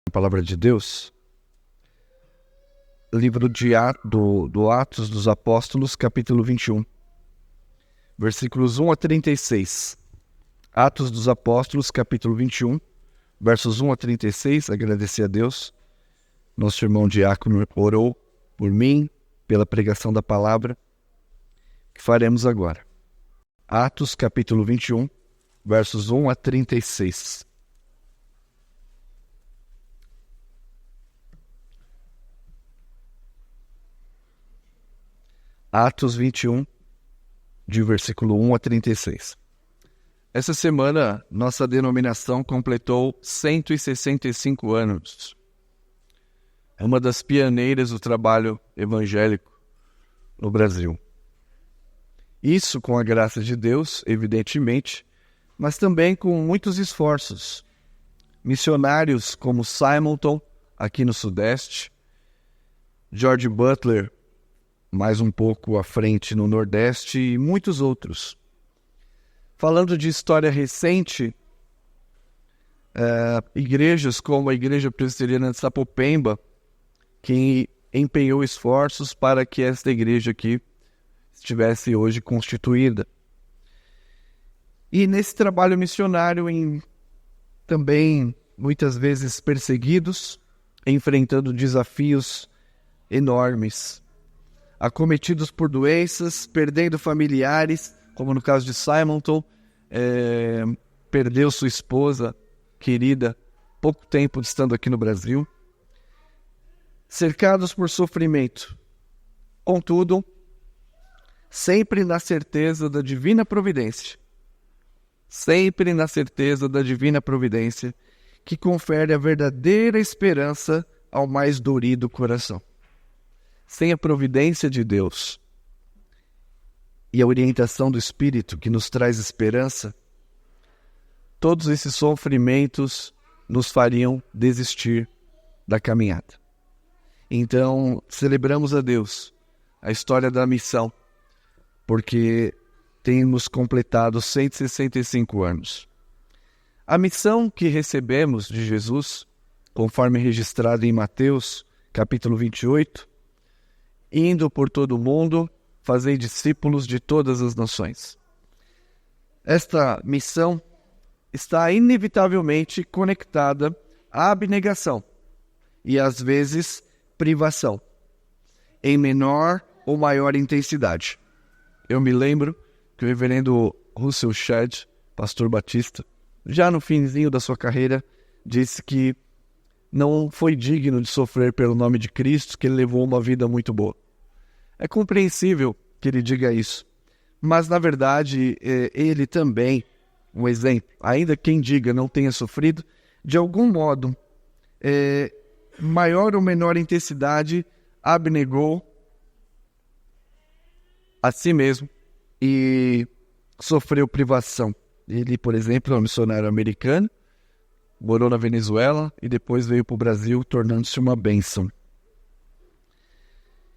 A palavra de Deus, livro do Atos dos Apóstolos, capítulo 21, versículos 1 a 36. Atos dos Apóstolos, capítulo 21, versos 1 a 36. Agradecer a Deus. Nosso irmão diácono orou por mim, pela pregação da palavra, que faremos agora. Atos, capítulo 21, versos 1 a 36. Atos 21, de versículo 1 a 36. Essa semana, nossa denominação completou 165 anos. É uma das pioneiras do trabalho evangélico no Brasil. Isso com a graça de Deus, evidentemente, mas também com muitos esforços. Missionários como Simonton, aqui no Sudeste, George Butler, mais um pouco à frente no Nordeste, e muitos outros. Falando de história recente, igrejas como a Igreja Presbiteriana de Sapopemba, que empenhou esforços para que esta igreja aqui estivesse hoje constituída. E nesse trabalho missionário, também muitas vezes perseguidos, enfrentando desafios enormes, acometidos por doenças, perdendo familiares, como no caso de Simonton, perdeu sua esposa querida pouco tempo estando aqui no Brasil, cercados por sofrimento, contudo, sempre na certeza da divina providência, que confere a verdadeira esperança ao mais dorido coração. Sem a providência de Deus e a orientação do Espírito que nos traz esperança, todos esses sofrimentos nos fariam desistir da caminhada. Então, celebramos a Deus, a história da missão, porque temos completado 165 anos. A missão que recebemos de Jesus, conforme registrado em Mateus, capítulo 28, indo por todo o mundo, fazei discípulos de todas as nações. Esta missão está inevitavelmente conectada à abnegação e, às vezes, privação, em menor ou maior intensidade. Eu me lembro que o reverendo Russell Shedd, pastor batista, já no finzinho da sua carreira, disse que não foi digno de sofrer pelo nome de Cristo, que ele levou uma vida muito boa. É compreensível que ele diga isso, mas na verdade ele também, um exemplo, ainda quem diga não tenha sofrido, de algum modo, maior ou menor intensidade, abnegou a si mesmo e sofreu privação. Ele, por exemplo, é um missionário americano, morou na Venezuela e depois veio para o Brasil, tornando-se uma bênção.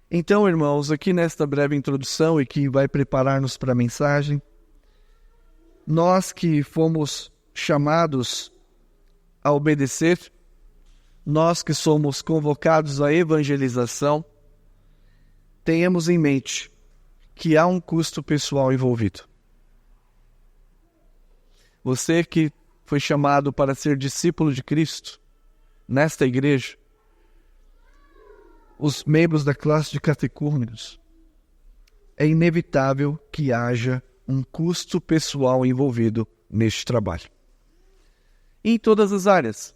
Então, irmãos, aqui nesta breve introdução e que vai preparar-nos para a mensagem, nós que fomos chamados a obedecer, nós que somos convocados à evangelização, tenhamos em mente que há um custo pessoal envolvido. Você que foi chamado para ser discípulo de Cristo, nesta igreja, os membros da classe de catecúmenos, é inevitável que haja um custo pessoal envolvido neste trabalho. Em todas as áreas,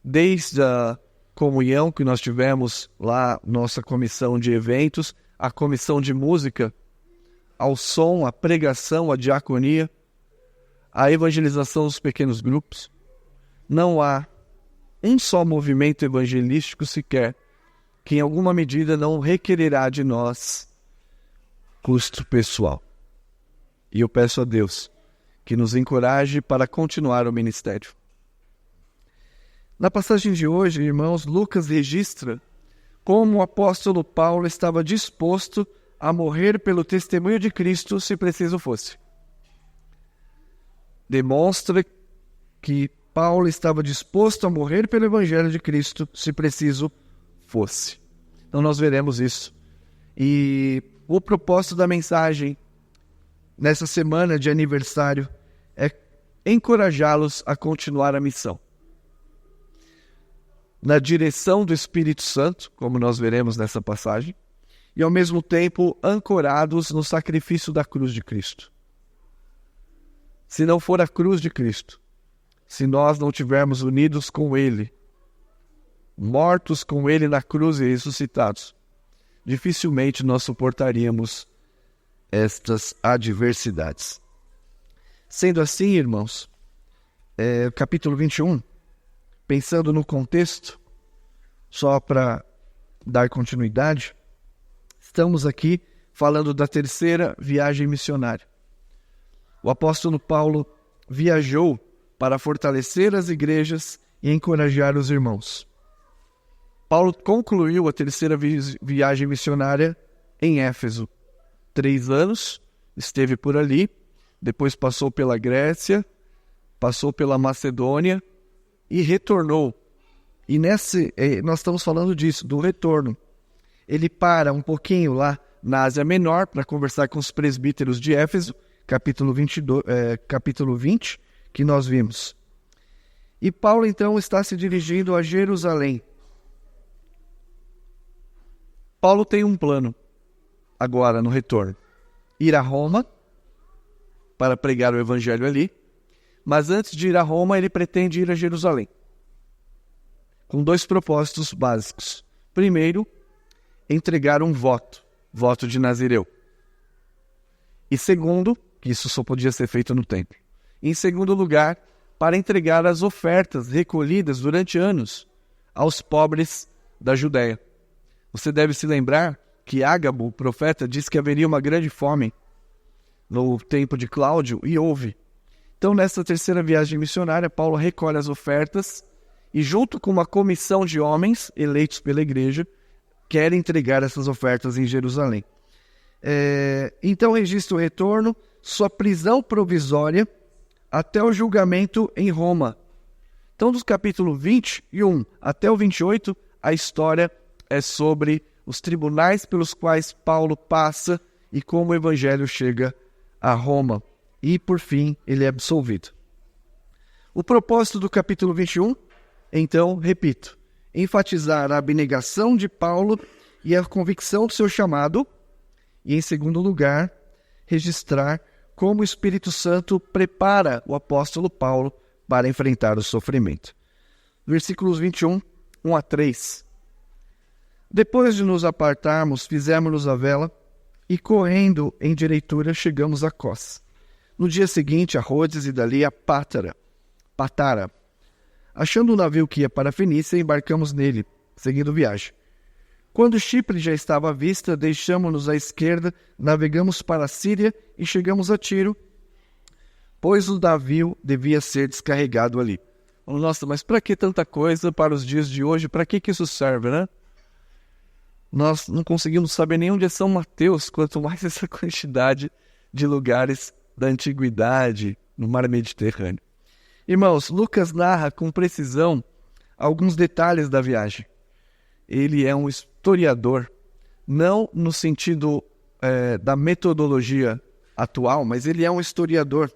desde a comunhão que nós tivemos lá, nossa comissão de eventos, a comissão de música, ao som, a pregação, a diaconia, a evangelização dos pequenos grupos. Não há um só movimento evangelístico sequer que em alguma medida não requererá de nós custo pessoal. E eu peço a Deus que nos encoraje para continuar o ministério. Na passagem de hoje, irmãos, Lucas registra como o apóstolo Paulo estava disposto a morrer pelo testemunho de Cristo se preciso fosse. Demonstra que Paulo estava disposto a morrer pelo Evangelho de Cristo, se preciso fosse. Então nós veremos isso. E o propósito da mensagem nessa semana de aniversário é encorajá-los a continuar a missão. Na direção do Espírito Santo, como nós veremos nessa passagem, e ao mesmo tempo ancorados no sacrifício da cruz de Cristo. Se não for a cruz de Cristo, se nós não estivermos unidos com Ele, mortos com Ele na cruz e ressuscitados, dificilmente nós suportaríamos estas adversidades. Sendo assim, irmãos, capítulo 21, pensando no contexto, só para dar continuidade, estamos aqui falando da terceira viagem missionária. O apóstolo Paulo viajou para fortalecer as igrejas e encorajar os irmãos. Paulo concluiu a terceira viagem missionária em Éfeso. 3 anos, esteve por ali, depois passou pela Grécia, passou pela Macedônia e retornou. E nós estamos falando disso, do retorno. Ele para um pouquinho lá na Ásia Menor para conversar com os presbíteros de Éfeso, capítulo 20, que nós vimos. E Paulo então está se dirigindo a Jerusalém. Paulo tem um plano agora no retorno. Ir a Roma para pregar o evangelho ali, mas antes de ir a Roma ele pretende ir a Jerusalém. Com 2 propósitos básicos. Primeiro, entregar um voto de Nazireu. E segundo, que isso só podia ser feito no templo. Em segundo lugar, para entregar as ofertas recolhidas durante anos aos pobres da Judéia. Você deve se lembrar que Ágabo, o profeta, disse que haveria uma grande fome no tempo de Cláudio, e houve. Então, nessa terceira viagem missionária, Paulo recolhe as ofertas e, junto com uma comissão de homens eleitos pela igreja, quer entregar essas ofertas em Jerusalém. Então, registra o retorno, sua prisão provisória, até o julgamento em Roma. Então, dos capítulos 21 até o 28, a história é sobre os tribunais pelos quais Paulo passa e como o evangelho chega a Roma. E, por fim, ele é absolvido. O propósito do capítulo 21, então, repito, enfatizar a abnegação de Paulo e a convicção do seu chamado, e, em segundo lugar, registrar como o Espírito Santo prepara o apóstolo Paulo para enfrentar o sofrimento. Versículos 21, 1 a 3. Depois de nos apartarmos, fizemos-nos a vela e, correndo em direitura, chegamos a Cós. No dia seguinte, a Rhodes e dali a Patara. Achando um navio que ia para a Fenícia, embarcamos nele, seguindo viagem. Quando Chipre já estava à vista, deixamos-nos à esquerda, navegamos para a Síria e chegamos a Tiro, pois o navio devia ser descarregado ali. Nossa, mas para que tanta coisa para os dias de hoje? Para que isso serve, né? Nós não conseguimos saber nem onde é São Mateus, quanto mais essa quantidade de lugares da antiguidade no mar Mediterrâneo. Irmãos, Lucas narra com precisão alguns detalhes da viagem. Ele é um historiador, não no sentido da metodologia atual, mas ele é um historiador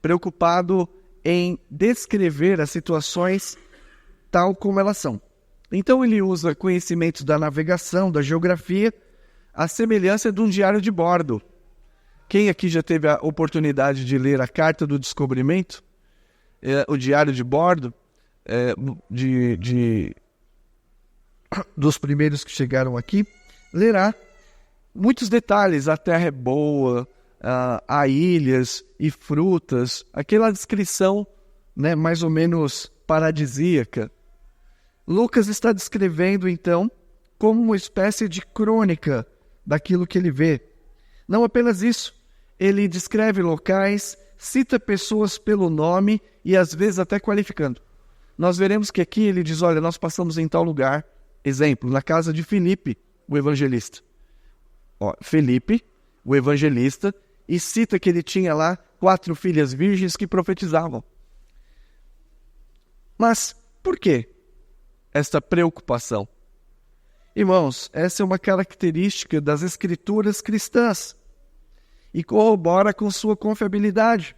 preocupado em descrever as situações tal como elas são. Então ele usa conhecimentos da navegação, da geografia, a semelhança de um diário de bordo. Quem aqui já teve a oportunidade de ler a Carta do Descobrimento? O diário de bordo dos primeiros que chegaram aqui, lerá muitos detalhes. A terra é boa, há ilhas e frutas, aquela descrição, né, mais ou menos paradisíaca. Lucas está descrevendo, então, como uma espécie de crônica daquilo que ele vê. Não apenas isso, ele descreve locais, cita pessoas pelo nome e às vezes até qualificando. Nós veremos que aqui ele diz, olha, nós passamos em tal lugar, exemplo, na casa de Filipe, o evangelista. Filipe, o evangelista, e cita que ele tinha lá 4 filhas virgens que profetizavam. Mas por que esta preocupação? Irmãos, essa é uma característica das escrituras cristãs e corrobora com sua confiabilidade.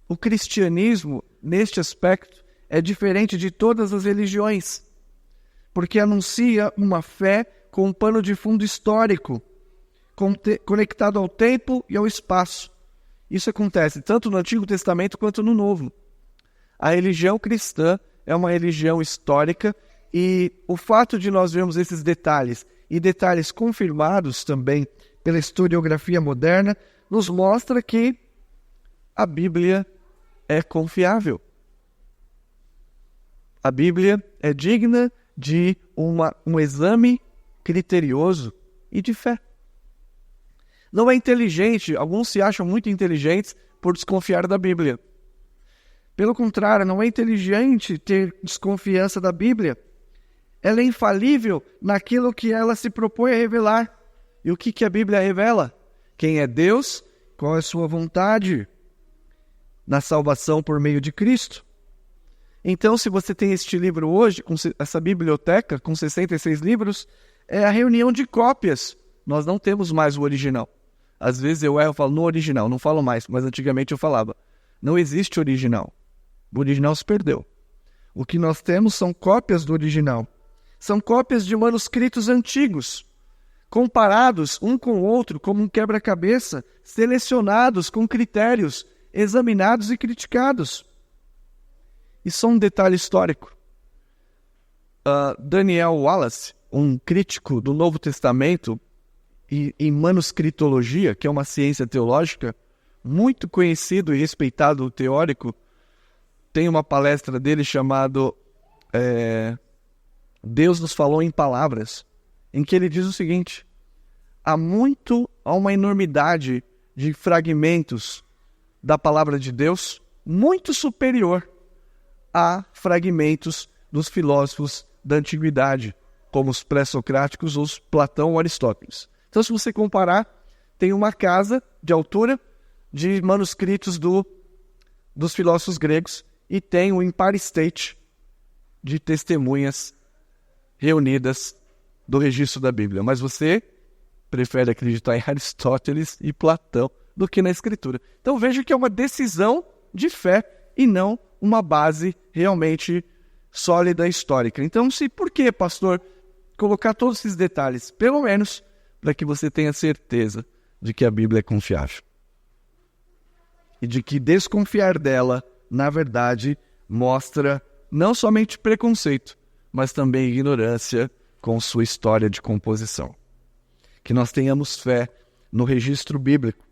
O cristianismo, neste aspecto, é diferente de todas as religiões, porque anuncia uma fé com um pano de fundo histórico, conectado ao tempo e ao espaço. Isso acontece tanto no Antigo Testamento quanto no Novo. A religião cristã é uma religião histórica e o fato de nós vermos esses detalhes, e detalhes confirmados também pela historiografia moderna, nos mostra que a Bíblia é confiável. A Bíblia é digna de um exame criterioso e de fé. Não é inteligente, alguns se acham muito inteligentes por desconfiar da Bíblia. Pelo contrário, não é inteligente ter desconfiança da Bíblia. Ela é infalível naquilo que ela se propõe a revelar. E o que a Bíblia revela? Quem é Deus? Qual é a sua vontade na salvação por meio de Cristo? Então, se você tem este livro hoje, com essa biblioteca com 66 livros, é a reunião de cópias. Nós não temos mais o original. Às vezes eu erro e falo no original, não falo mais, mas antigamente eu falava. Não existe original. O original se perdeu. O que nós temos são cópias do original. São cópias de manuscritos antigos, comparados um com o outro como um quebra-cabeça, selecionados com critérios, examinados e criticados. E só um detalhe histórico. Daniel Wallace, um crítico do Novo Testamento e em manuscritologia, que é uma ciência teológica, muito conhecido e respeitado teórico, tem uma palestra dele chamada Deus nos falou em palavras, em que ele diz o seguinte: há uma enormidade de fragmentos da palavra de Deus muito superior a fragmentos dos filósofos da antiguidade, como os pré-socráticos, os Platão ou Aristóteles. Então, se você comparar, tem uma casa de altura de manuscritos dos filósofos gregos e tem o Empire State de testemunhas reunidas do registro da Bíblia. Mas você prefere acreditar em Aristóteles e Platão do que na Escritura. Então veja que é uma decisão de fé e não uma base realmente sólida histórica. Então, por que, pastor, colocar todos esses detalhes? Pelo menos para que você tenha certeza de que a Bíblia é confiável. E de que desconfiar dela, na verdade, mostra não somente preconceito, mas também ignorância com sua história de composição. Que nós tenhamos fé no registro bíblico,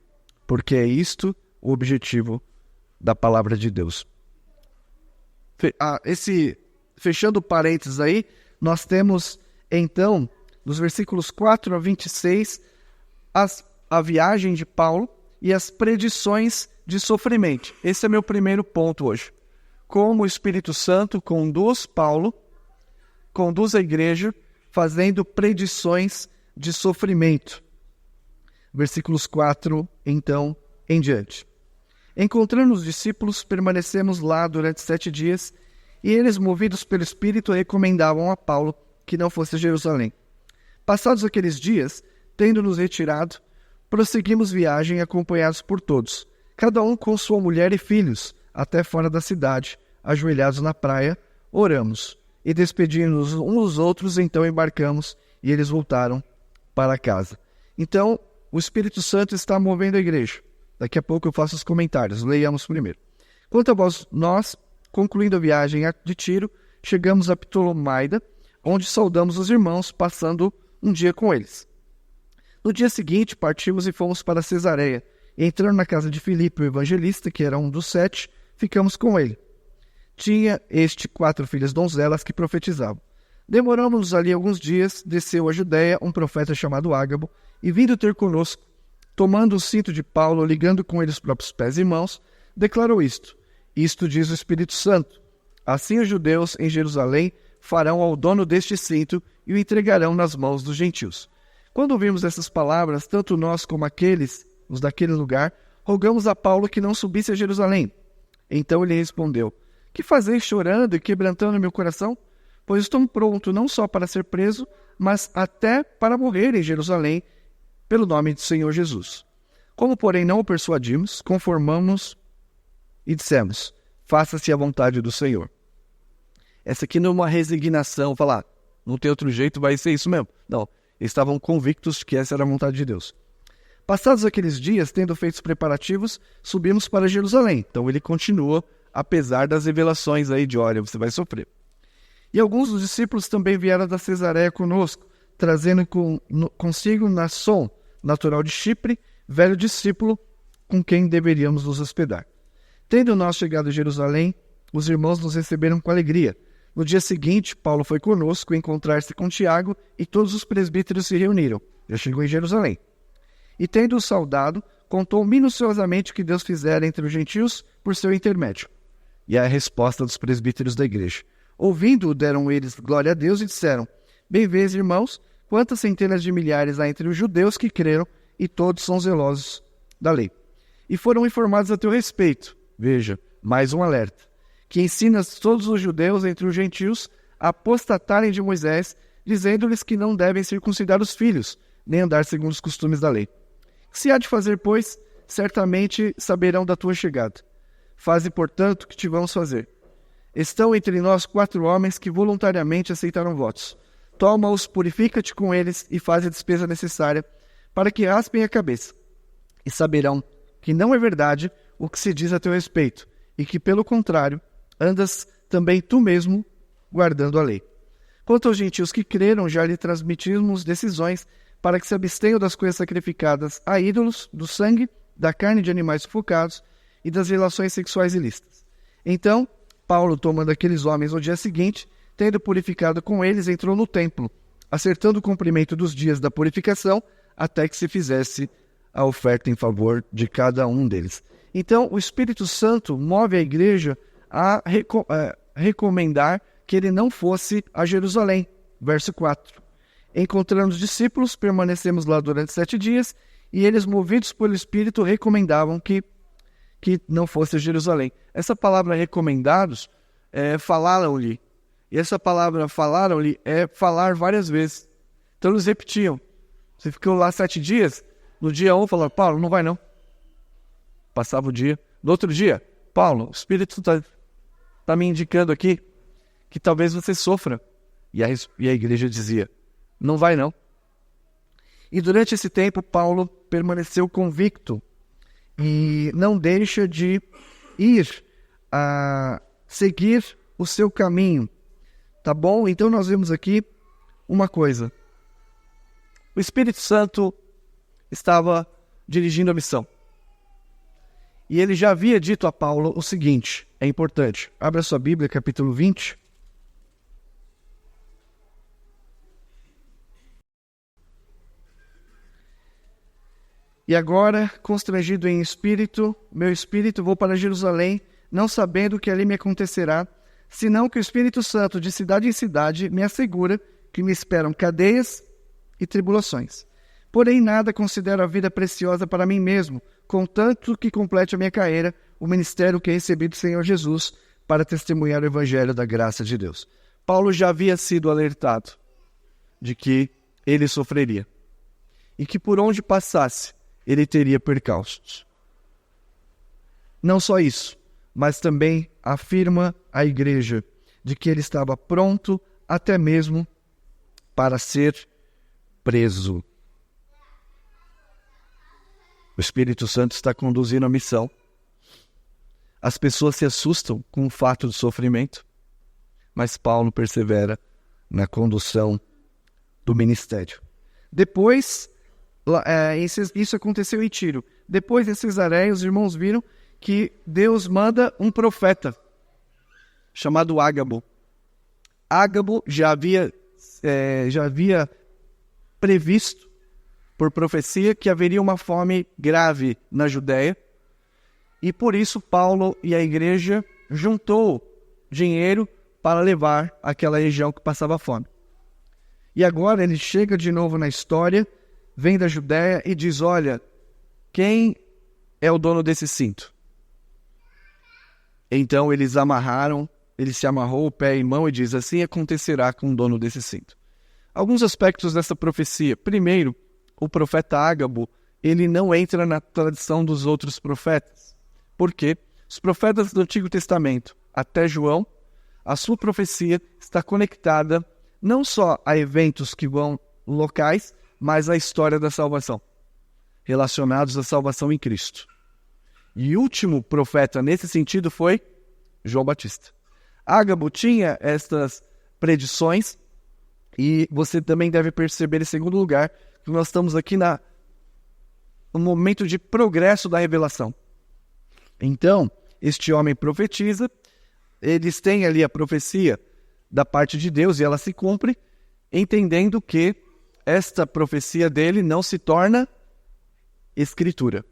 porque é isto o objetivo da palavra de Deus. Fechando parênteses aí, nós temos então, nos versículos 4 a 26, a viagem de Paulo e as predições de sofrimento. Esse é meu primeiro ponto hoje. Como o Espírito Santo conduz Paulo, conduz a igreja, fazendo predições de sofrimento. Versículos 4, então, em diante. Encontrando os discípulos, permanecemos lá durante 7 dias, e eles, movidos pelo Espírito, recomendavam a Paulo que não fosse a Jerusalém. Passados aqueles dias, tendo-nos retirado, prosseguimos viagem acompanhados por todos, cada um com sua mulher e filhos, até fora da cidade, ajoelhados na praia, oramos, e despedindo-nos uns dos outros, então embarcamos, e eles voltaram para casa. Então, o Espírito Santo está movendo a igreja. Daqui a pouco eu faço os comentários, leiamos primeiro. Quanto a nós, concluindo a viagem de Tiro, chegamos a Ptolomaida, onde saudamos os irmãos, passando um dia com eles. No dia seguinte, partimos e fomos para Cesareia. E entrando na casa de Filipe, o evangelista, que era um dos 7, ficamos com ele. Tinha 4 filhas donzelas que profetizavam. Demoramos-nos ali alguns dias, desceu a Judéia um profeta chamado Ágabo, e vindo ter conosco, tomando o cinto de Paulo, ligando com ele os próprios pés e mãos, declarou isto: isto diz o Espírito Santo. Assim os judeus em Jerusalém farão ao dono deste cinto e o entregarão nas mãos dos gentios. Quando ouvimos essas palavras, tanto nós como os daquele lugar, rogamos a Paulo que não subisse a Jerusalém. Então ele respondeu: Que fazeis chorando e quebrantando meu coração? Pois estou pronto não só para ser preso, mas até para morrer em Jerusalém, pelo nome do Senhor Jesus. Como, porém, não o persuadimos, conformamos e dissemos, faça-se a vontade do Senhor. Essa aqui não é uma resignação, falar, não tem outro jeito, vai ser isso mesmo. Não, eles estavam convictos de que essa era a vontade de Deus. Passados aqueles dias, tendo feito os preparativos, subimos para Jerusalém. Então ele continua, apesar das revelações aí de, olha, você vai sofrer. E alguns dos discípulos também vieram da Cesareia conosco, trazendo consigo Nasson, natural de Chipre, velho discípulo, com quem deveríamos nos hospedar. Tendo nós chegado a Jerusalém, os irmãos nos receberam com alegria. No dia seguinte, Paulo foi conosco encontrar-se com Tiago e todos os presbíteros se reuniram. Já chegou em Jerusalém. E tendo-o saudado, contou minuciosamente o que Deus fizera entre os gentios por seu intermédio. E a resposta dos presbíteros da igreja. Ouvindo-o, deram eles glória a Deus e disseram, bem vês, irmãos, quantas centenas de milhares há entre os judeus que creram e todos são zelosos da lei. E foram informados a teu respeito. Veja, mais um alerta. Que ensinas todos os judeus entre os gentios a apostatarem de Moisés, dizendo-lhes que não devem circuncidar os filhos, nem andar segundo os costumes da lei. Que se há de fazer, pois, certamente saberão da tua chegada. Faze, portanto, o que te vamos fazer. Estão entre nós 4 homens que voluntariamente aceitaram votos. Toma-os, purifica-te com eles e faz a despesa necessária, para que raspem a cabeça. E saberão que não é verdade o que se diz a teu respeito, e que, pelo contrário, andas também tu mesmo guardando a lei. Quanto aos gentios que creram, já lhe transmitimos decisões para que se abstenham das coisas sacrificadas a ídolos, do sangue, da carne de animais sufocados e das relações sexuais ilícitas. Então, Paulo, tomando aqueles homens no dia seguinte, tendo purificado com eles, entrou no templo, acertando o cumprimento dos dias da purificação, até que se fizesse a oferta em favor de cada um deles. Então, o Espírito Santo move a igreja a recomendar que ele não fosse a Jerusalém. Verso 4. Encontrando os discípulos, permanecemos lá durante 7 dias, e eles, movidos pelo Espírito, recomendavam que não fosse a Jerusalém. Essa palavra recomendados, falaram-lhe. E essa palavra falaram-lhe é falar várias vezes. Então eles repetiam. Você ficou lá 7 dias, no dia 1 falaram, Paulo, não vai não. Passava o dia. No outro dia, Paulo, o Espírito está me indicando aqui que talvez você sofra. E a igreja dizia, não vai não. E durante esse tempo, Paulo permaneceu convicto e não deixa de ir a seguir o seu caminho. Tá bom? Então nós vemos aqui uma coisa. O Espírito Santo estava dirigindo a missão. E ele já havia dito a Paulo o seguinte, é importante. Abra sua Bíblia, capítulo 20. E agora, constrangido em espírito, meu espírito, vou para Jerusalém, não sabendo o que ali me acontecerá, senão que o Espírito Santo, de cidade em cidade, me assegura que me esperam cadeias e tribulações. Porém, nada considero a vida preciosa para mim mesmo, contanto que complete a minha carreira, o ministério que recebi do Senhor Jesus, para testemunhar o evangelho da graça de Deus. Paulo já havia sido alertado de que ele sofreria. E que por onde passasse, ele teria percalços. Não só isso, mas também afirma à igreja de que ele estava pronto até mesmo para ser preso. O Espírito Santo está conduzindo a missão. As pessoas se assustam com o fato do sofrimento, mas Paulo persevera na condução do ministério. Depois, isso aconteceu em Tiro. Depois, em Cesareia, os irmãos viram que Deus manda um profeta chamado Ágabo. Ágabo já havia previsto por profecia que haveria uma fome grave na Judéia, e por isso Paulo e a igreja juntou dinheiro para levar àquela região que passava fome. E agora ele chega de novo na história, vem da Judéia e diz, olha, quem é o dono desse cinto? Então ele se amarrou o pé e mão e diz: assim acontecerá com o dono desse cinto. Alguns aspectos dessa profecia. Primeiro, o profeta Ágabo, ele não entra na tradição dos outros profetas. Por quê? Os profetas do Antigo Testamento, até João, a sua profecia está conectada não só a eventos que vão locais, mas à história da salvação, relacionados à salvação em Cristo. E o último profeta nesse sentido foi João Batista. Ágabo tinha estas predições, e você também deve perceber, em segundo lugar, que nós estamos aqui no momento de progresso da revelação. Então, este homem profetiza, eles têm ali a profecia da parte de Deus e ela se cumpre, entendendo que esta profecia dele não se torna escritura.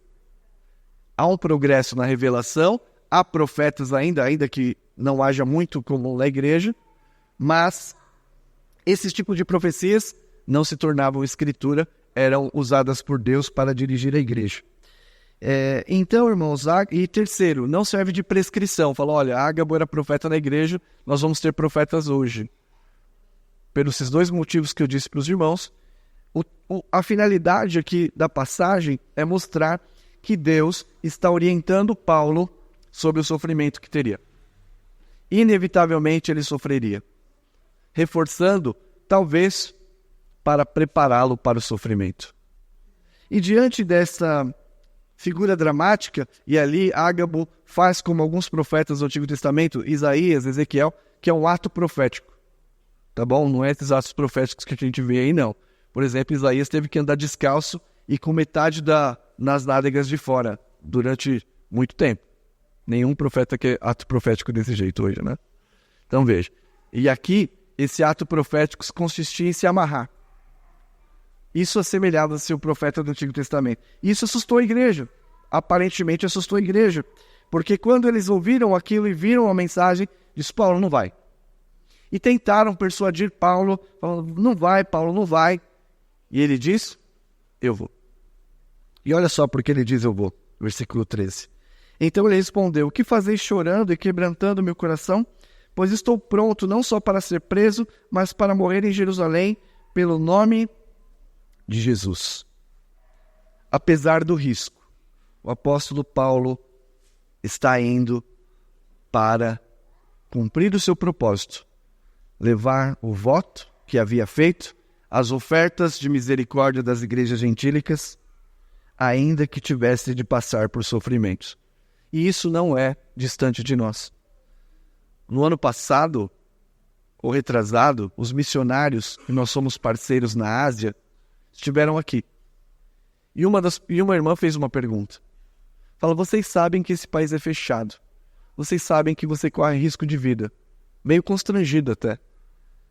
Há um progresso na revelação, há profetas ainda que não haja muito comum na igreja, mas esses tipos de profecias não se tornavam escritura, eram usadas por Deus para dirigir a igreja. Então, irmãos, e terceiro, não serve de prescrição. Fala, olha, Ágabo era profeta na igreja, nós vamos ter profetas hoje. Pelos esses dois motivos que eu disse para os irmãos, a finalidade aqui da passagem é mostrar que Deus está orientando Paulo sobre o sofrimento que teria. Inevitavelmente ele sofreria, reforçando, talvez, para prepará-lo para o sofrimento. E diante dessa figura dramática, e ali Ágabo faz como alguns profetas do Antigo Testamento, Isaías, Ezequiel, que é um ato profético. Tá bom? Não é esses atos proféticos que a gente vê aí, não. Por exemplo, Isaías teve que andar descalço e com metade nas nádegas de fora durante muito tempo. Nenhum profeta quer ato profético desse jeito hoje, né? Então veja. E aqui, esse ato profético consistia em se amarrar. Isso assemelhava-se ao profeta do Antigo Testamento. Isso assustou a igreja. Aparentemente assustou a igreja. Porque quando eles ouviram aquilo e viram a mensagem, disse, Paulo, não vai. E tentaram persuadir Paulo, falando, não vai, Paulo, não vai. E ele diz, eu vou. E olha só porque ele diz, eu vou. Versículo 13. Então ele respondeu, o que fazeis chorando e quebrantando meu coração? Pois estou pronto não só para ser preso, mas para morrer em Jerusalém pelo nome de Jesus. Apesar do risco, o apóstolo Paulo está indo para cumprir o seu propósito, levar o voto que havia feito, as ofertas de misericórdia das igrejas gentílicas, ainda que tivesse de passar por sofrimentos. E isso não é distante de nós. No ano passado, ou retrasado, os missionários, que nós somos parceiros na Ásia, estiveram aqui. E uma irmã fez uma pergunta. Fala, vocês sabem que esse país é fechado. Vocês sabem que você corre risco de vida. Meio constrangido até.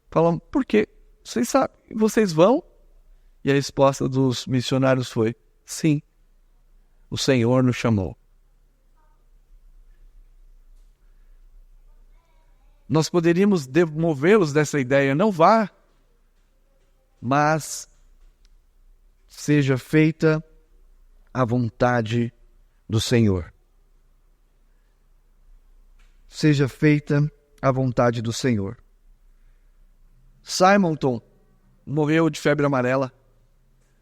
Falam, por quê? Vocês sabem, vocês vão? E a resposta dos missionários foi, sim, o Senhor nos chamou. Nós poderíamos demovê-los dessa ideia, não vá, mas seja feita a vontade do Senhor. Seja feita a vontade do Senhor. Simonton morreu de febre amarela.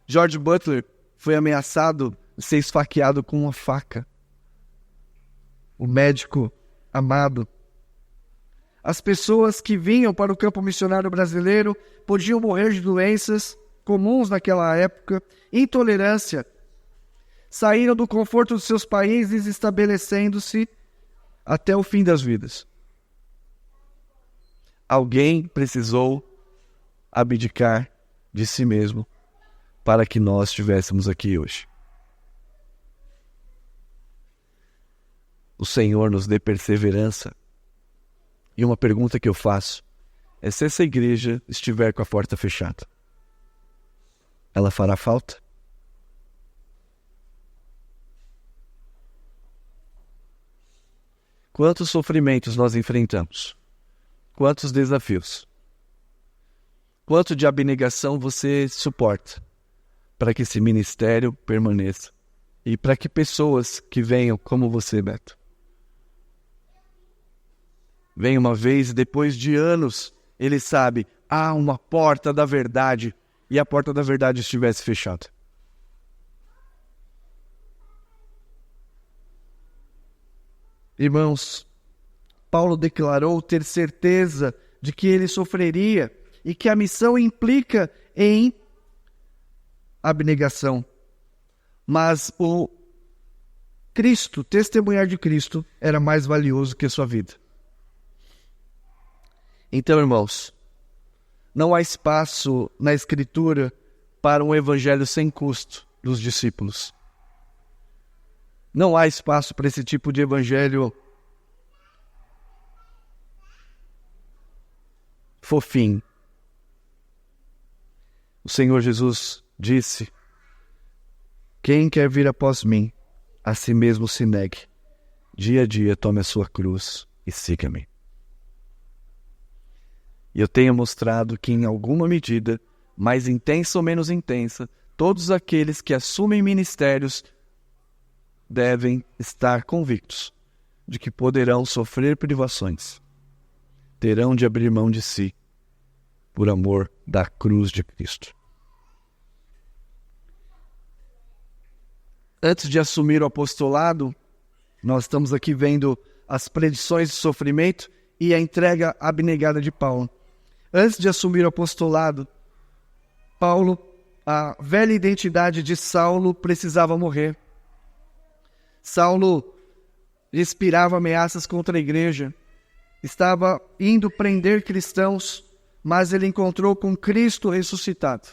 George Butler foi ameaçado de ser esfaqueado com uma faca. O médico amado. As pessoas que vinham para o campo missionário brasileiro podiam morrer de doenças comuns naquela época, intolerância. Saíram do conforto dos seus países, estabelecendo-se até o fim das vidas. Alguém precisou abdicar de si mesmo para que nós estivéssemos aqui hoje. O Senhor nos dê perseverança. E uma pergunta que eu faço é se essa igreja estiver com a porta fechada, ela fará falta? Quantos sofrimentos nós enfrentamos? Quantos desafios? Quanto de abnegação você suporta para que esse ministério permaneça? E para que pessoas que venham como você, Beto, Vem uma vez e depois de anos, ele sabe, há uma porta da verdade, e a porta da verdade estivesse fechada. Irmãos, Paulo declarou ter certeza de que ele sofreria e que a missão implica em abnegação. Mas o Cristo, testemunhar de Cristo, era mais valioso que a sua vida. Então, irmãos, não há espaço na Escritura para um evangelho sem custo dos discípulos. Não há espaço para esse tipo de evangelho fofinho. O Senhor Jesus disse: quem quer vir após mim, a si mesmo se negue. Dia a dia tome a sua cruz e siga-me. E eu tenho mostrado que, em alguma medida, mais intensa ou menos intensa, todos aqueles que assumem ministérios devem estar convictos de que poderão sofrer privações, terão de abrir mão de si, por amor da cruz de Cristo. Antes de assumir o apostolado, nós estamos aqui vendo as predições de sofrimento e a entrega abnegada de Paulo. Antes de assumir o apostolado, Paulo, a velha identidade de Saulo precisava morrer. Saulo inspirava ameaças contra a igreja, estava indo prender cristãos, mas ele encontrou com Cristo ressuscitado.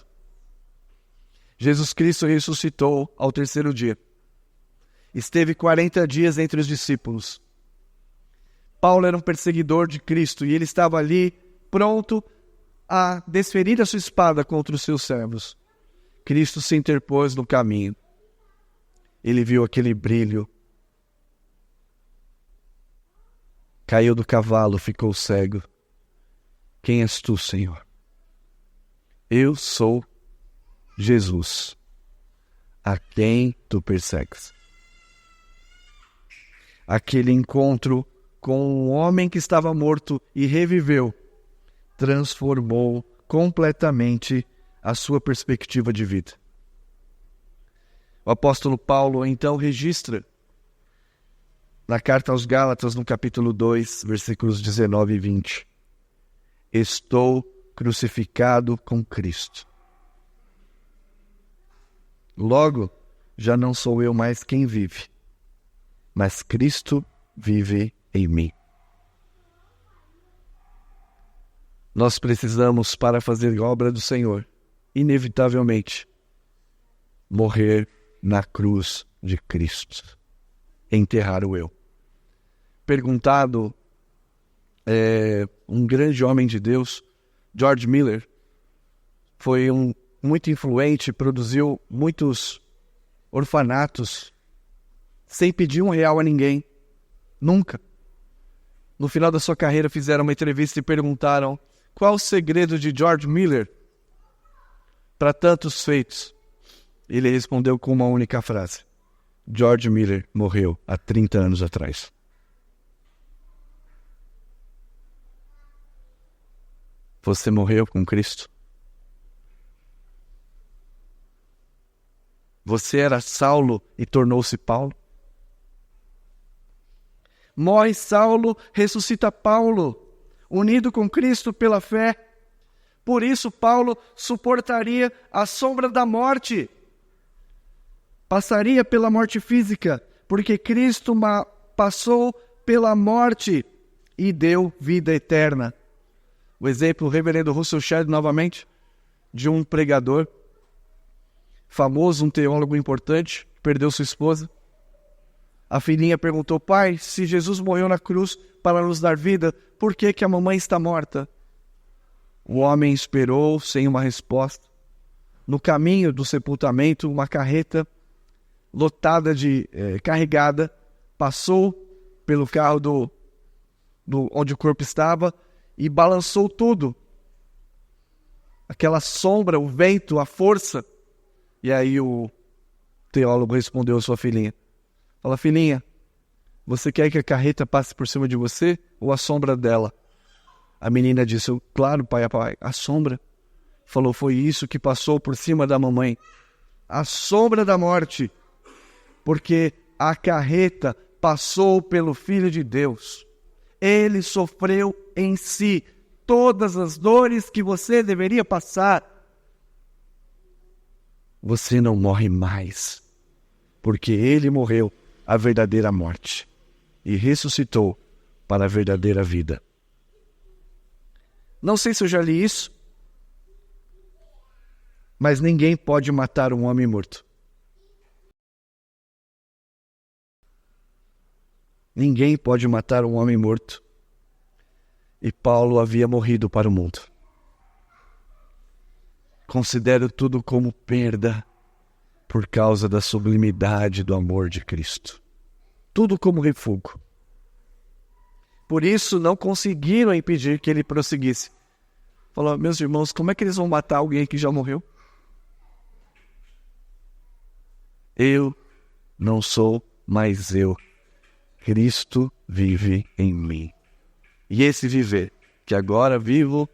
Jesus Cristo ressuscitou ao terceiro dia. Esteve 40 dias entre os discípulos. Paulo era um perseguidor de Cristo e ele estava ali pronto a desferir a sua espada contra os seus servos. Cristo se interpôs no caminho. Ele viu aquele brilho. Caiu do cavalo, ficou cego. Quem és tu, Senhor? Eu sou Jesus, a quem tu persegues. Aquele encontro com um homem que estava morto e reviveu, transformou completamente a sua perspectiva de vida. O apóstolo Paulo então registra na carta aos Gálatas, no capítulo 2, versículos 19 e 20. Estou crucificado com Cristo. Logo, já não sou eu mais quem vive, mas Cristo vive em mim. Nós precisamos, para fazer a obra do Senhor, inevitavelmente, morrer na cruz de Cristo, enterrar o eu. Perguntado, um grande homem de Deus, George Miller, foi muito influente, produziu muitos orfanatos, sem pedir R$1 a ninguém, nunca. No final da sua carreira fizeram uma entrevista e perguntaram: qual o segredo de George Miller para tantos feitos? Ele respondeu com uma única frase: George Miller morreu há 30 anos atrás. Você morreu com Cristo? Você era Saulo e tornou-se Paulo? Morre Saulo, ressuscita Paulo, unido com Cristo pela fé. Por isso Paulo suportaria a sombra da morte. Passaria pela morte física, porque Cristo passou pela morte e deu vida eterna. O exemplo, o reverendo Russell Shedd, novamente, de um pregador famoso, um teólogo importante, perdeu sua esposa. A filhinha perguntou: pai, se Jesus morreu na cruz para nos dar vida, por que a mamãe está morta? O homem esperou sem uma resposta. No caminho do sepultamento, uma carreta lotada carregada passou pelo carro onde o corpo estava e balançou tudo. Aquela sombra, o vento, a força. E aí o teólogo respondeu à sua filhinha. Fala: filhinha, Você quer que a carreta passe por cima de você ou a sombra dela? A menina disse, claro, pai, a sombra. Falou, foi isso que passou por cima da mamãe. A sombra da morte. Porque a carreta passou pelo Filho de Deus. Ele sofreu em si todas as dores que você deveria passar. Você não morre mais, porque ele morreu a verdadeira morte e ressuscitou para a verdadeira vida. Não sei se eu já li isso, mas ninguém pode matar um homem morto. Ninguém pode matar um homem morto. E Paulo havia morrido para o mundo. Considero tudo como perda por causa da sublimidade do amor de Cristo. Tudo como refúgio. Por isso não conseguiram impedir que ele prosseguisse. Falou, meus irmãos, como é que eles vão matar alguém que já morreu? Eu não sou mais eu. Cristo vive em mim. E esse viver, que agora vivo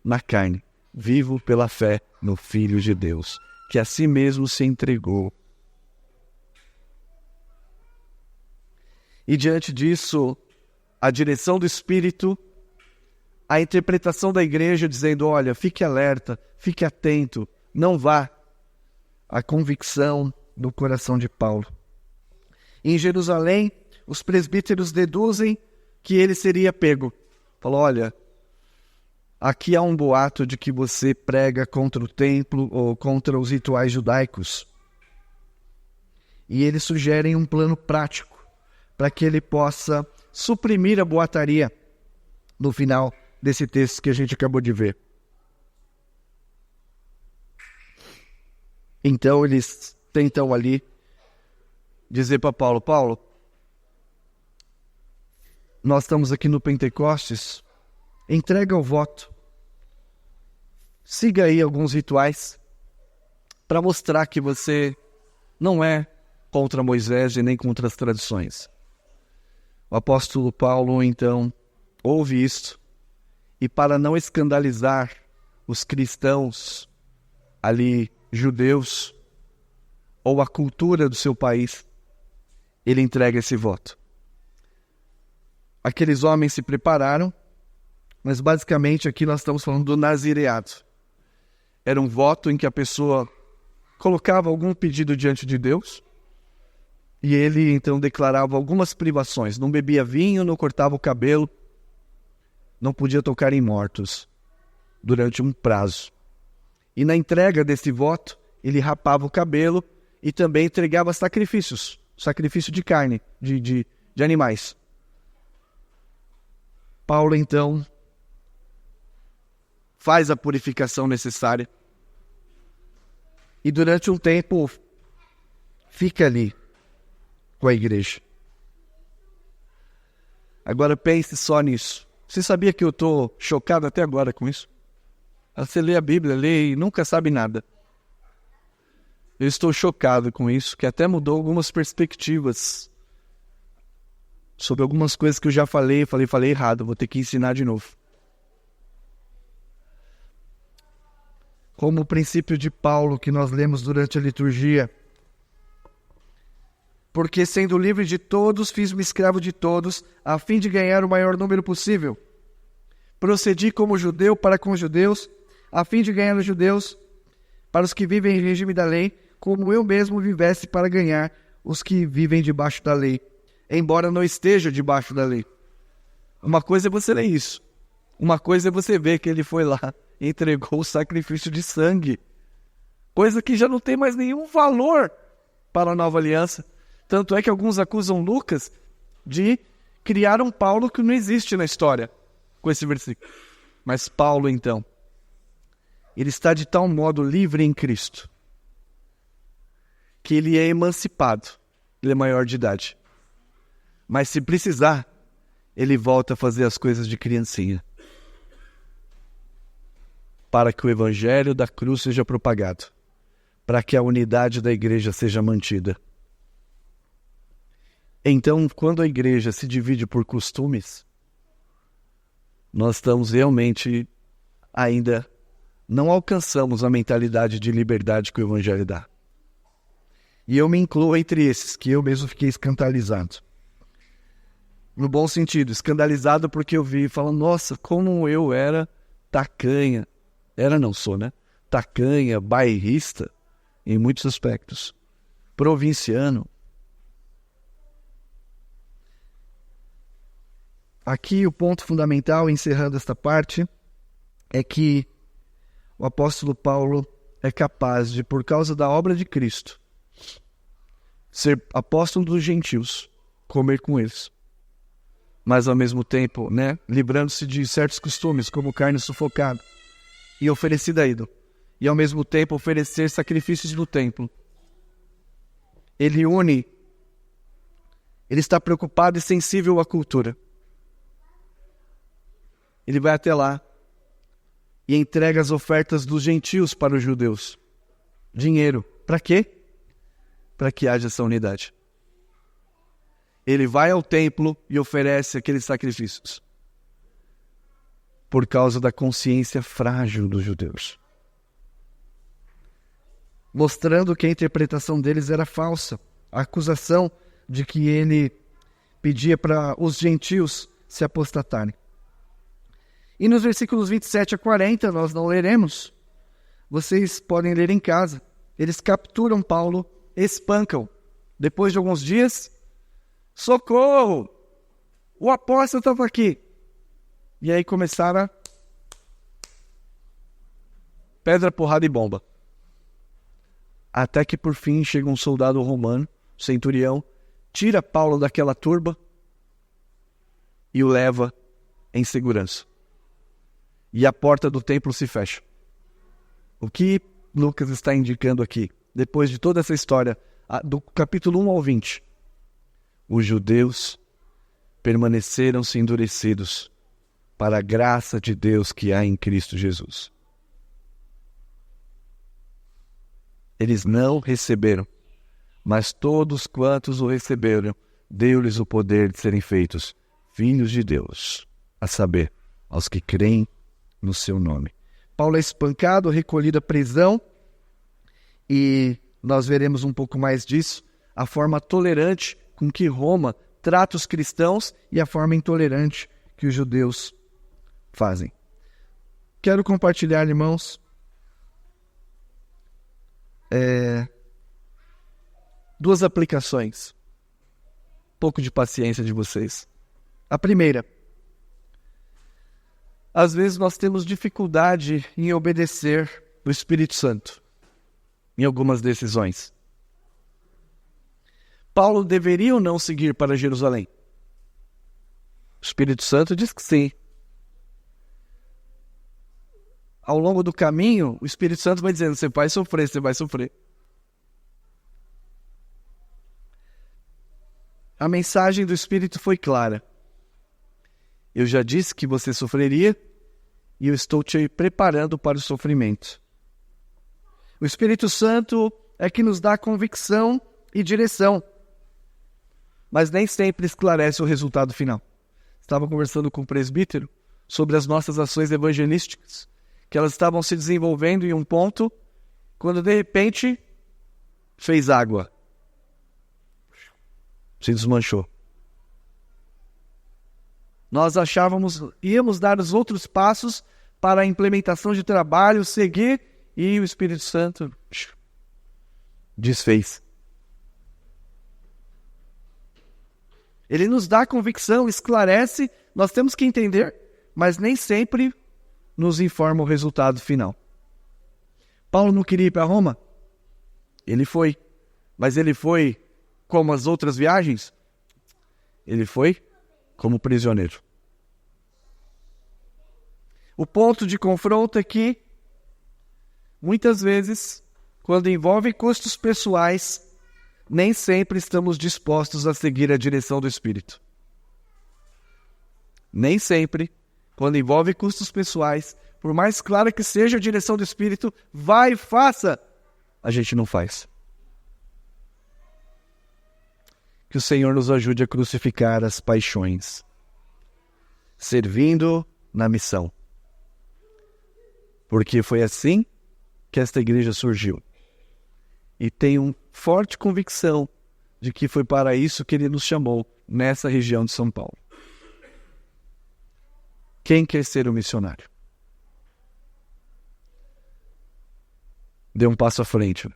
na carne, vivo pela fé no Filho de Deus, que a si mesmo se entregou. E diante disso, a direção do Espírito, a interpretação da igreja dizendo, olha, fique alerta, fique atento, não vá. A convicção do coração de Paulo. Em Jerusalém, os presbíteros deduzem que ele seria pego. Falou, olha, aqui há um boato de que você prega contra o templo ou contra os rituais judaicos. E eles sugerem um plano prático para que ele possa suprimir a boataria no final desse texto que a gente acabou de ver. Então eles tentam ali dizer para Paulo, Paulo, nós estamos aqui no Pentecostes, entrega o voto, siga aí alguns rituais para mostrar que você não é contra Moisés e nem contra as tradições. O apóstolo Paulo, então, ouve isto e para não escandalizar os cristãos ali, judeus, ou a cultura do seu país, ele entrega esse voto. Aqueles homens se prepararam, mas basicamente aqui nós estamos falando do nazireado. Era um voto em que a pessoa colocava algum pedido diante de Deus e ele então declarava algumas privações. Não bebia vinho, não cortava o cabelo, não podia tocar em mortos durante um prazo. E na entrega desse voto, ele rapava o cabelo e também entregava sacrifícios, sacrifício de carne, de animais. Paulo, então, faz a purificação necessária e durante um tempo fica ali com a igreja. Agora pense só nisso. Você sabia que eu estou chocado até agora com isso? Você lê a Bíblia, lê e nunca sabe nada. Eu estou chocado com isso, que até mudou algumas perspectivas sobre algumas coisas que eu já falei errado, vou ter que ensinar de novo. Como o princípio de Paulo que nós lemos durante a liturgia. Porque sendo livre de todos, fiz-me escravo de todos, a fim de ganhar o maior número possível. Procedi como judeu para com os judeus, a fim de ganhar os judeus para os que vivem em regime da lei, como eu mesmo vivesse para ganhar os que vivem debaixo da lei, embora não esteja debaixo da lei. Uma coisa é você ler isso. Uma coisa é você ver que ele foi lá e entregou o sacrifício de sangue. Coisa que já não tem mais nenhum valor para a nova aliança. Tanto é que alguns acusam Lucas de criar um Paulo que não existe na história com esse versículo. Mas Paulo, então, ele está de tal modo livre em Cristo que ele é emancipado. Ele é maior de idade. Mas se precisar, ele volta a fazer as coisas de criancinha. Para que o evangelho da cruz seja propagado. Para que a unidade da igreja seja mantida. Então, quando a igreja se divide por costumes, nós estamos realmente ainda não alcançamos a mentalidade de liberdade que o Evangelho dá. E eu me incluo entre esses, que eu mesmo fiquei escandalizado. No bom sentido, escandalizado porque eu vi e falo, nossa, como eu era tacanha. Não sou, né? Tacanha, bairrista, em muitos aspectos. Provinciano. Aqui o ponto fundamental, encerrando esta parte, é que o apóstolo Paulo é capaz de, por causa da obra de Cristo, ser apóstolo dos gentios, comer com eles. Mas ao mesmo tempo, né, livrando-se de certos costumes, como carne sufocada e oferecida a ídolo. E ao mesmo tempo oferecer sacrifícios no templo. Ele está preocupado e sensível à cultura. Ele vai até lá e entrega as ofertas dos gentios para os judeus. Dinheiro. Para quê? Para que haja essa unidade. Ele vai ao templo e oferece aqueles sacrifícios. Por causa da consciência frágil dos judeus. Mostrando que a interpretação deles era falsa. A acusação de que ele pedia para os gentios se apostatarem. E nos versículos 27 a 40, nós não leremos. Vocês podem ler em casa. Eles capturam Paulo, espancam. Depois de alguns dias, socorro! O apóstolo estava aqui. E aí começaram a pedra, porrada e bomba. Até que por fim chega um soldado romano, centurião, tira Paulo daquela turba e o leva em segurança. E a porta do templo se fecha. O que Lucas está indicando aqui, depois de toda essa história, do capítulo 1 ao 20, os judeus permaneceram-se endurecidos para a graça de Deus que há em Cristo Jesus. Eles não receberam, mas todos quantos o receberam, deu-lhes o poder de serem feitos filhos de Deus, a saber, aos que creem no seu nome. Paulo é espancado, recolhido à prisão, e nós veremos um pouco mais disso, a forma tolerante com que Roma trata os cristãos e a forma intolerante que os judeus fazem. Quero compartilhar, irmãos, duas aplicações. Um pouco de paciência de vocês. A primeira, às vezes nós temos dificuldade em obedecer o Espírito Santo em algumas decisões. Paulo deveria ou não seguir para Jerusalém? O Espírito Santo diz que sim. Ao longo do caminho, o Espírito Santo vai dizendo, você vai sofrer. A mensagem do Espírito foi clara. Eu já disse que você sofreria e eu estou te preparando para o sofrimento. O Espírito Santo é que nos dá convicção e direção, mas nem sempre esclarece o resultado final. Estava conversando com o presbítero sobre as nossas ações evangelísticas, que elas estavam se desenvolvendo em um ponto, quando de repente fez água. Se desmanchou. Nós achávamos, íamos dar os outros passos para a implementação de trabalho, seguir, e o Espírito Santo desfez. Ele nos dá convicção, esclarece, nós temos que entender, mas nem sempre nos informa o resultado final. Paulo não queria ir para Roma? Ele foi. Mas ele foi como as outras viagens? Ele foi como prisioneiro. O ponto de confronto é que, muitas vezes, quando envolve custos pessoais, nem sempre estamos dispostos a seguir a direção do Espírito. Nem sempre, quando envolve custos pessoais, por mais clara que seja a direção do Espírito, vai e faça, a gente não faz. que o Senhor nos ajude a crucificar as paixões, servindo na missão. Porque foi assim que esta igreja surgiu. E tenho forte convicção de que foi para isso que Ele nos chamou nessa região de São Paulo. Quem quer ser um missionário? Dê um passo à frente.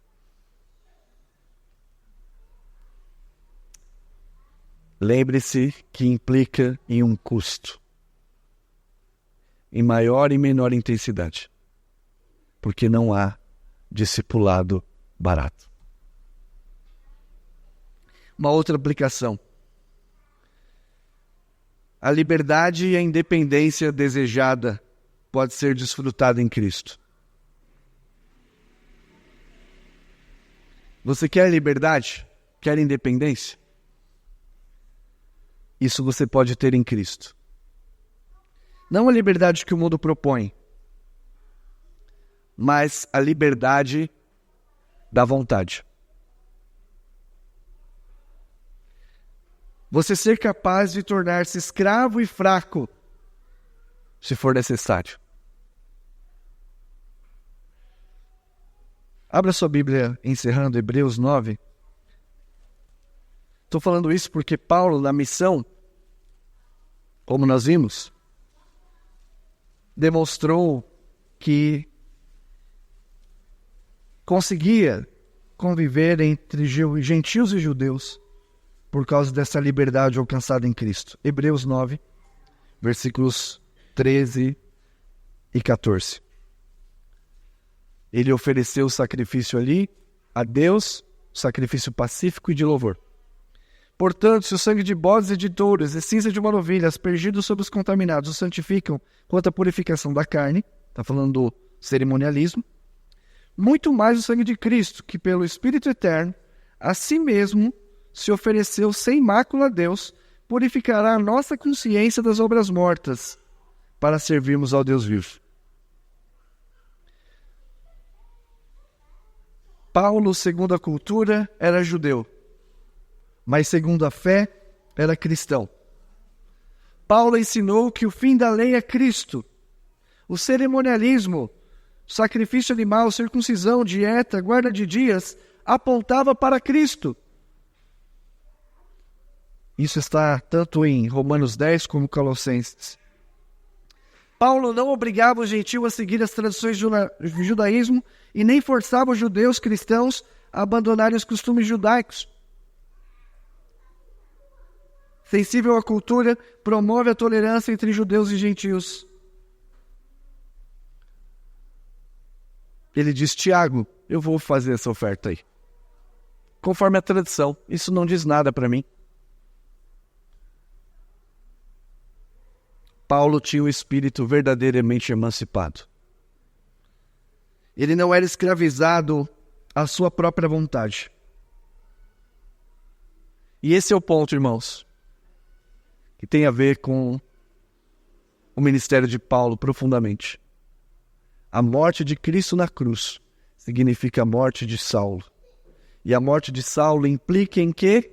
Lembre-se que implica em um custo, em maior e menor intensidade, porque não há discipulado barato. Uma outra aplicação. A liberdade e a independência desejada pode ser desfrutada em Cristo. Você quer liberdade? Quer independência? Isso você pode ter em Cristo. Não a liberdade que o mundo propõe, mas a liberdade da vontade. Você ser capaz de tornar-se escravo e fraco, se for necessário. Abra sua Bíblia encerrando Hebreus 9. Estou falando isso porque Paulo, na missão, como nós vimos, demonstrou que conseguia conviver entre gentios e judeus por causa dessa liberdade alcançada em Cristo. Hebreus 9, versículos 13 e 14. Ele ofereceu o sacrifício ali a Deus, sacrifício pacífico e de louvor. Portanto, se o sangue de bodes e de touros e cinza de uma novilha aspergidos sobre os contaminados os santificam quanto à purificação da carne, está falando do cerimonialismo, muito mais o sangue de Cristo, que pelo Espírito Eterno, a si mesmo se ofereceu sem mácula a Deus, purificará a nossa consciência das obras mortas, para servirmos ao Deus vivo. Paulo, segundo a cultura, era judeu, mas segundo a fé, era cristão. Paulo ensinou que o fim da lei é Cristo. O cerimonialismo, sacrifício animal, circuncisão, dieta, guarda de dias, apontava para Cristo. Isso está tanto em Romanos 10 como Colossenses. Paulo não obrigava o gentio a seguir as tradições do judaísmo e nem forçava os judeus cristãos a abandonarem os costumes judaicos. Sensível à cultura, promove a tolerância entre judeus e gentios. Ele diz, Tiago, eu vou fazer essa oferta aí. Conforme a tradição, isso não diz nada para mim. Paulo tinha o espírito verdadeiramente emancipado. Ele não era escravizado à sua própria vontade. E esse é o ponto, irmãos, que tem a ver com o ministério de Paulo profundamente. A morte de Cristo na cruz significa a morte de Saulo. E a morte de Saulo implica em quê?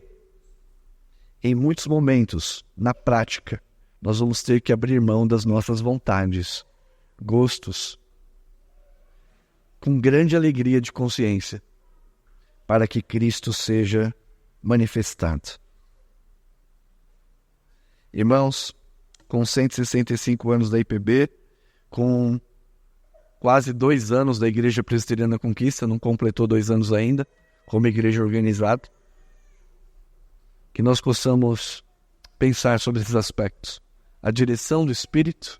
Em muitos momentos, na prática, nós vamos ter que abrir mão das nossas vontades, gostos, com grande alegria de consciência, para que Cristo seja manifestado. Irmãos, com 165 anos da IPB, com quase 2 anos da Igreja Presbiteriana Conquista, não completou 2 anos ainda, como igreja organizada, que nós possamos pensar sobre esses aspectos. A direção do Espírito,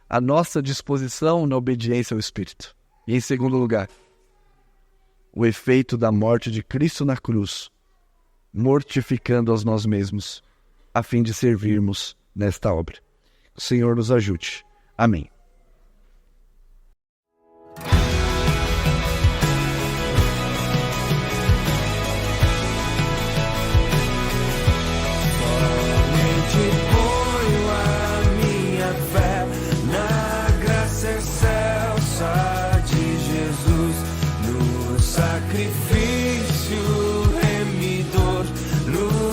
a nossa disposição na obediência ao Espírito. E em segundo lugar, o efeito da morte de Cristo na cruz, mortificando a nós mesmos, a fim de servirmos nesta obra. O Senhor nos ajude. Amém. Sacrifício remidor no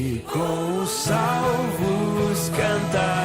e com os salvos cantar.